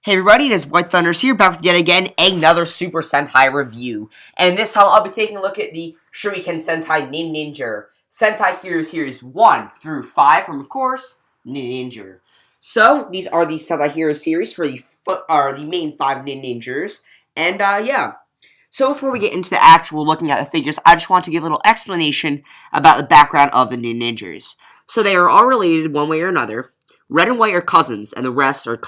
Hey everybody, it is White Thunders here, back with yet again another Super Sentai review. And this time I'll be taking a look at the Shuriken Sentai Ninninger Sentai Hero Series 1 through 5 from, of course, Ninninger. So, these are the Sentai Hero Series for the main 5 Ninningers. And, yeah. So before we get into the actual looking at the figures, I just want to give a little explanation about the background of the Ninningers. So they are all related one way or another. Red and white are cousins, and the rest are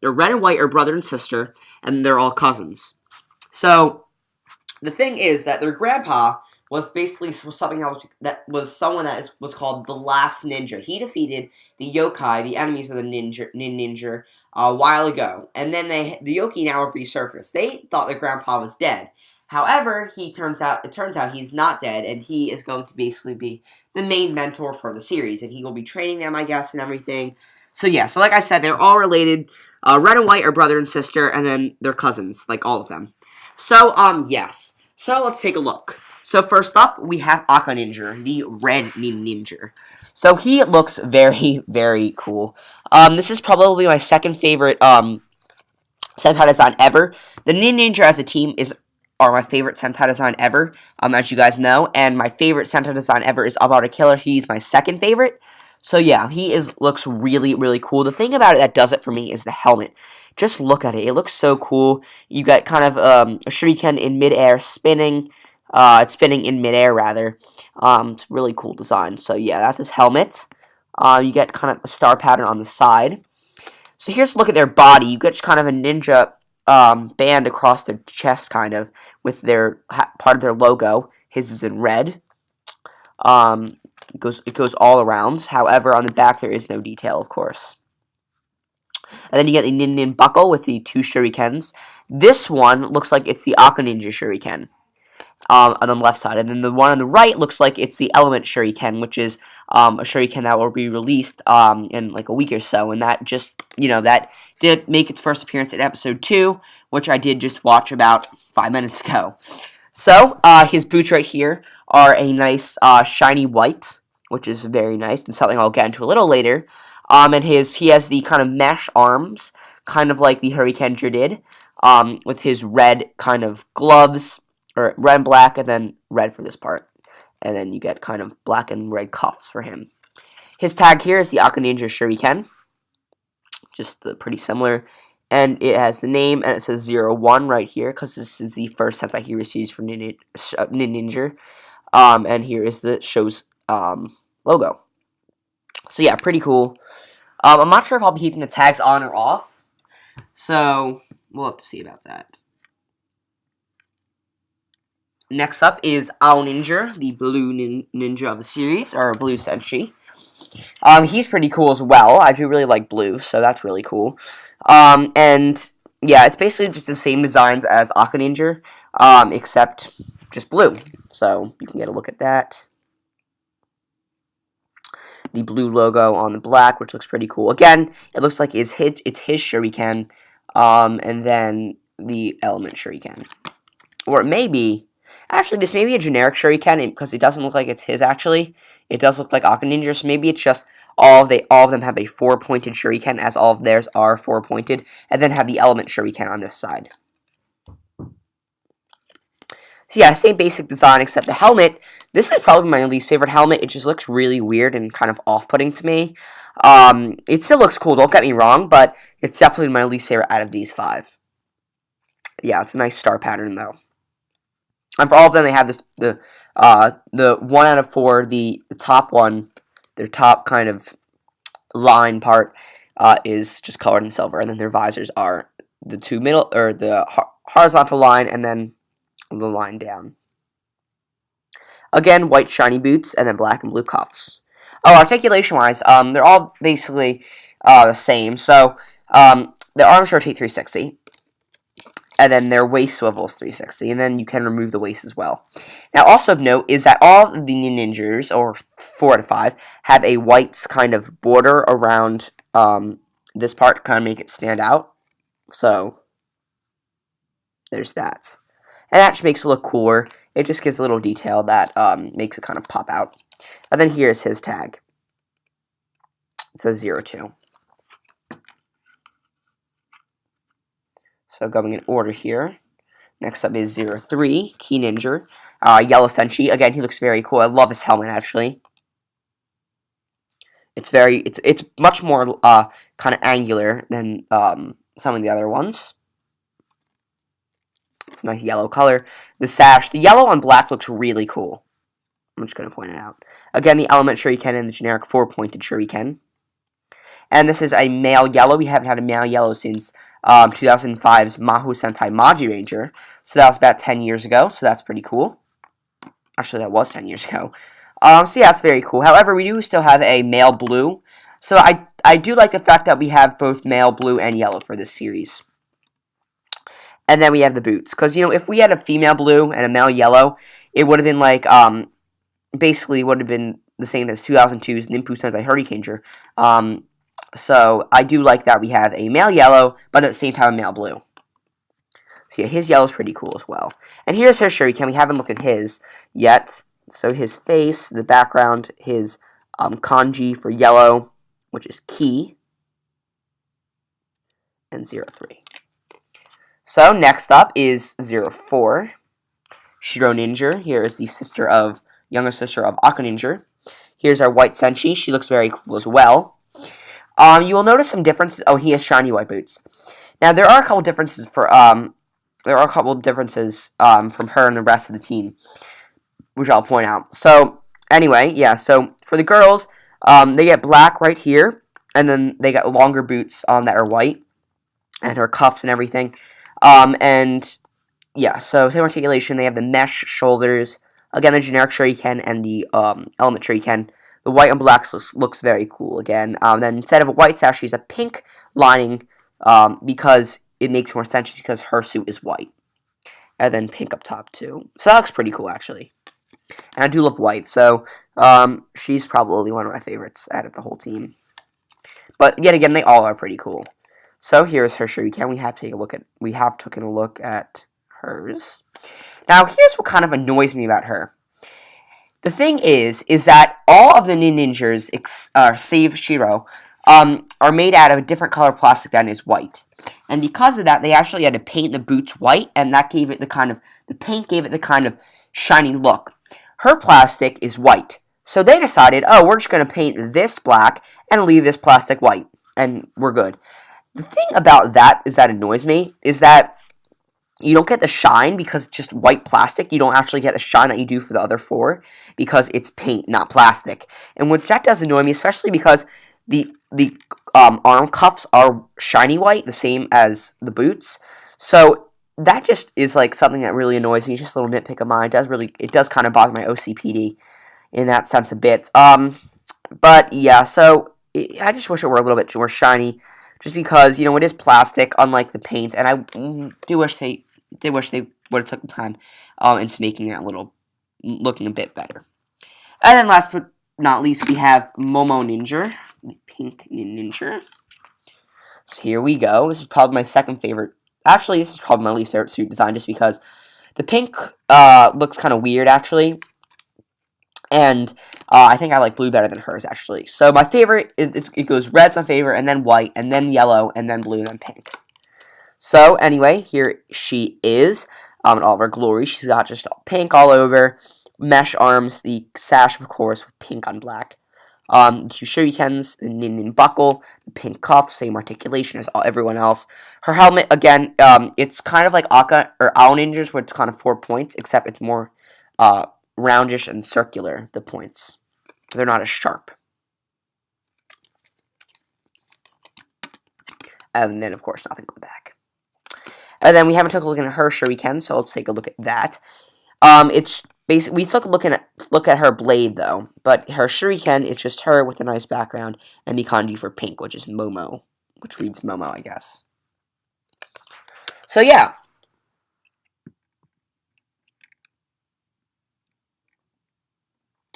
red and white are brother and sister, and they're all cousins. So the thing is that their grandpa was basically something that was called the Last Ninja. He defeated the yokai, the enemies of the Ninninger, a while ago, and then the yokai now have resurfaced. They thought their grandpa was dead. However, it turns out he's not dead, and he is going to basically be the main mentor for the series, and he will be training them, I guess, and everything. So yeah, so like I said, they're all related. Red and white are brother and sister, and then they're cousins, like all of them. So, yes. So let's take a look. So first up, we have Ninninger, the red Ninninger. So he looks very, very cool. This is probably my second favorite Sentai design ever. The Ninninger as a team are my favorite Sentai design ever, as you guys know, and my favorite Sentai design ever is About a Killer. He's my second favorite. So yeah, he looks really, really cool. The thing about it that does it for me is the helmet. Just look at it. It looks so cool. You got kind of a shuriken in midair spinning. It's spinning in midair, rather. It's a really cool design. So yeah, that's his helmet. You get kind of a star pattern on the side. So here's a look at their body. You get kind of a ninja band across their chest, kind of, with their part of their logo. His is in red. It goes all around. However, on the back there is no detail, of course. And then you get the Nin buckle with the two shurikens. This one looks like it's the Ninja shuriken on the left side, and then the one on the right looks like it's the Element shuriken, which is a shuriken that will be released in like a week or so. And that just that did make its first appearance in episode 2, which I did just watch about 5 minutes ago. So his boots right here are a nice shiny white, which is very nice, and something I'll get into a little later. And he has the kind of mesh arms, kind of like the Hurricaneer did, with his red kind of gloves, or red and black, and then red for this part. And then you get kind of black and red cuffs for him. His tag here is the Ninja Shuriken, just pretty similar. And it has the name, and it says 01 right here, because this is the first Sentai Hero series for Ninninger. And here is the show's logo. So yeah, pretty cool. I'm not sure if I'll be keeping the tags on or off, so we'll have to see about that. Next up is Ninninger, the blue ninja of the series, or blue senshi. He's pretty cool as well. I do really like blue, so that's really cool. And yeah, it's basically just the same designs as Ninninger, except just blue. So you can get a look at that. The blue logo on the black, which looks pretty cool. Again, it looks like it's his shuriken, and then the Element shuriken. Or it may be, actually, this may be a generic shuriken, because it doesn't look like it's his, actually. It does look like Ninninger, so maybe it's just all of them have a 4-pointed shuriken, as all of theirs are 4-pointed, and then have the Element shuriken on this side. So yeah, same basic design, except the helmet. This is probably my least favorite helmet. It just looks really weird and kind of off-putting to me. It still looks cool, don't get me wrong, but it's definitely my least favorite out of these 5. Yeah, it's a nice star pattern, though. And for all of them, they have the 1 out of 4, the top one, their top kind of line part is just colored in silver, and then their visors are the two middle, or the horizontal line, and then the line down. Again, white shiny boots, and then black and blue cuffs. Oh, articulation-wise, they're all basically the same. So, their arms rotate 360, and then their waist swivels 360, and then you can remove the waist as well. Now, also of note is that all of the Ninningers, or 4 out of 5, have a white kind of border around this part to kind of make it stand out. So, there's that. And that just makes it look cooler. It just gives a little detail that makes it kind of pop out. And then here's his tag. It says 02. So going in order here. Next up is 03, Key Ninja. Yellow Senshi. Again, he looks very cool. I love his helmet, actually. It's much more kind of angular than some of the other ones. It's a nice yellow color. The sash, the yellow on black looks really cool. I'm just going to point it out. Again, the element shuriken and the generic 4-pointed shuriken. And this is a male yellow. We haven't had a male yellow since 2005's Mahou Sentai Maji Ranger. So that was about 10 years ago. So that's pretty cool. Actually, that was 10 years ago. So yeah, it's very cool. However, we do still have a male blue. So I do like the fact that we have both male blue and yellow for this series. And then we have the boots. Because, you know, if we had a female blue and a male yellow, it would have been like, basically would have been the same as 2002's Ninpu Sensei Hurricaneer. So I do like that we have a male yellow, but at the same time a male blue. So yeah, his yellow is pretty cool as well. And here's his shuriken. We haven't looked at his yet. So his face, the background, his kanji for yellow, which is ki, and 03. So next up is 04, Shiro Ninja. Here is the younger sister of Aka Ninja. Here's our white Senshi. She looks very cool as well. You will notice some differences. Oh, he has shiny white boots. Now there are a couple differences from her and the rest of the team, which I'll point out. So anyway, yeah. So for the girls, they get black right here, and then they get longer boots that are white, and her cuffs and everything. And yeah, so same articulation. They have the mesh shoulders. Again, the generic shuriken and the element shuriken. The white and black looks very cool again. Then instead of a white sash, she's a pink lining because it makes more sense because her suit is white. And then pink up top too. So that looks pretty cool actually. And I do love white, so she's probably one of my favorites out of the whole team. But yet again, they all are pretty cool. So here's her shuriken. We have taken a look at hers. Now here's what kind of annoys me about her. The thing is that all of the Ninjers, save Shiro, are made out of a different color plastic than is white. And because of that, they actually had to paint the boots white, and that gave it the kind of shiny look. Her plastic is white. So they decided, oh, we're just going to paint this black and leave this plastic white, and we're good. The thing about that annoys me is that you don't get the shine because it's just white plastic. You don't actually get the shine that you do for the other four because it's paint, not plastic. And which that does annoy me, especially because the arm cuffs are shiny white, the same as the boots. So that just is like something that really annoys me. It's just a little nitpick of mine. It does kind of bother my OCPD in that sense a bit. But yeah, so I just wish it were a little bit more shiny, just because, you know, it is plastic, unlike the paint, and I do wish they would have took the time into making that looking a bit better. And then last but not least, we have Momo Ninja, the pink Ninja. So here we go. This is probably my second favorite. Actually, this is probably my least favorite suit design, just because the pink looks kind of weird, actually. And I think I like blue better than hers, actually. So my favorite, it goes red's my favorite, and then white, and then yellow, and then blue, and then pink. So anyway, here she is in all of her glory. She's got just pink all over, mesh arms, the sash, of course, with pink on black. Two shurikens, the nin buckle, the pink cuff, same articulation as everyone else. Her helmet, again, it's kind of like Aka or Ao Ninjas, where it's kind of 4 points, except it's more roundish and circular, the points. They're not as sharp. And then, of course, nothing on the back. And then we haven't took a look at her shuriken, so let's take a look at that. It's basically, we took a look at her blade, though. But her shuriken, it's just her with a nice background, and the kanji for pink, which is Momo. Which reads Momo, I guess. So, yeah.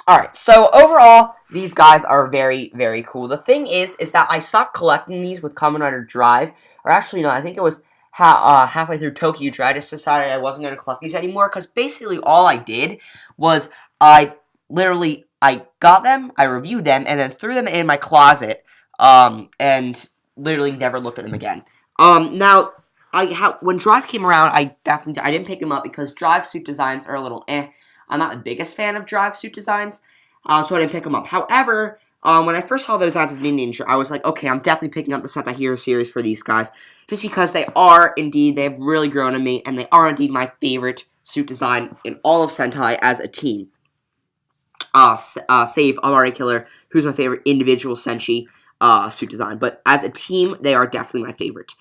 Alright, so overall, these guys are very, very cool. The thing is that I stopped collecting these with Kamen Rider Drive, or actually, no, I think it was halfway through Tokyo Drive. I just decided I wasn't going to collect these anymore, because basically all I did was I got them, I reviewed them, and then threw them in my closet, and literally never looked at them again. Now, when Drive came around, I didn't pick him up because Drive suit designs are a little eh. I'm not the biggest fan of Drive suit designs, so I didn't pick him up. However, when I first saw the designs of Ninninger, I was like, okay, I'm definitely picking up the Sentai Hero series for these guys, just because they have really grown on me, and they are indeed my favorite suit design in all of Sentai as a team. Save Amari Killer, who's my favorite individual Senshi suit design, but as a team, they are definitely my favorite.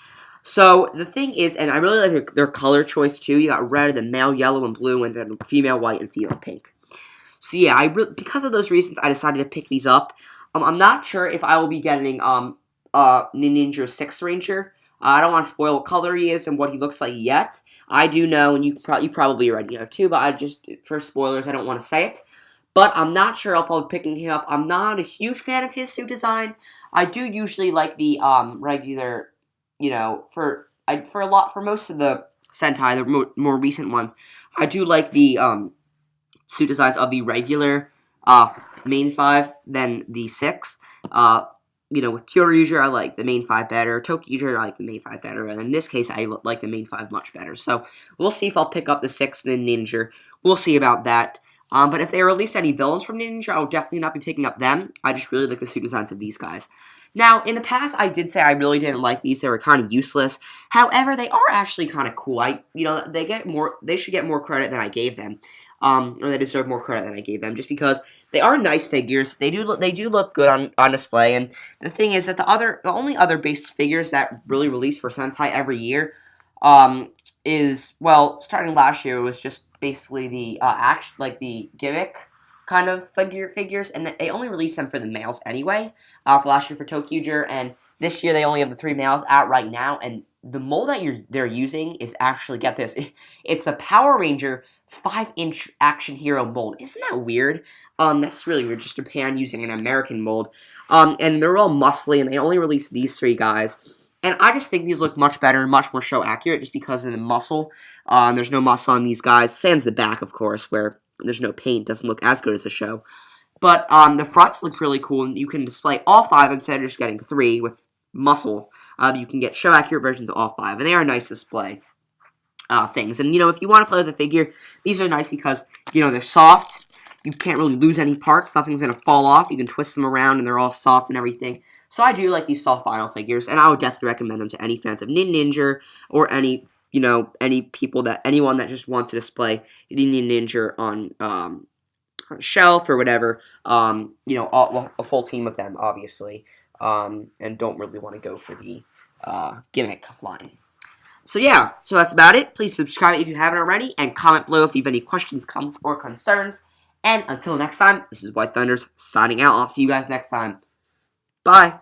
So, the thing is, and I really like their color choice, too. You got red, then male yellow and blue, and then female white and female pink. So, yeah, because of those reasons, I decided to pick these up. I'm not sure if I will be getting Ninninger 6th Ranger. I don't want to spoil what color he is and what he looks like yet. I do know, and you probably already know, too, but for spoilers, I don't want to say it. But I'm not sure if I'll be picking him up. I'm not a huge fan of his suit design. I do usually like the regular... for most of the Sentai, the more recent ones, I do like the suit designs of the regular main 5 than the 6th. With Kyoryuger, I like the main 5 better. Tokyuger, I like the main 5 better. And in this case, I like the main 5 much better. So, we'll see if I'll pick up the 6th Ninninger. We'll see about that. But if they release any villains from Ninninger, I'll definitely not be picking up them. I just really like the suit designs of these guys. Now, in the past, I did say I really didn't like these. They were kind of useless. However, they are actually kind of cool. They should get more credit than I gave them. Or they deserve more credit than I gave them, just because they are nice figures. They do look good on display. And the thing is that the only other base figures that really release for Sentai every year, starting last year, it was just basically the the gimmick kind of figures, and they only release them for the males anyway. For last year for Tokyuger, and this year they only have the 3 males out right now, and the mold that they're using is actually, get this, it's a Power Ranger 5-inch action hero mold. Isn't that weird? That's really weird, just Japan using an American mold. And they're all muscly, and they only release these 3 guys. And I just think these look much better and much more show accurate just because of the muscle. There's no muscle on these guys, sans the back, of course, where there's no paint. Doesn't look as good as the show. But the fronts look really cool, and you can display all 5 instead of just getting 3 with muscle. You can get show-accurate versions of all 5, and they are nice display things. And, if you want to play with the figure, these are nice because, they're soft. You can't really lose any parts. Nothing's going to fall off. You can twist them around, and they're all soft and everything. So I do like these soft vinyl figures, and I would definitely recommend them to any fans of Ninninger or anyone that just wants to display Ninninger on a shelf or whatever. A full team of them, obviously, and don't really want to go for the gimmick line. So yeah, so that's about it. Please subscribe if you haven't already, and comment below if you have any questions, comments, or concerns. And until next time, this is White Thunders signing out. I'll see you guys next time. Bye.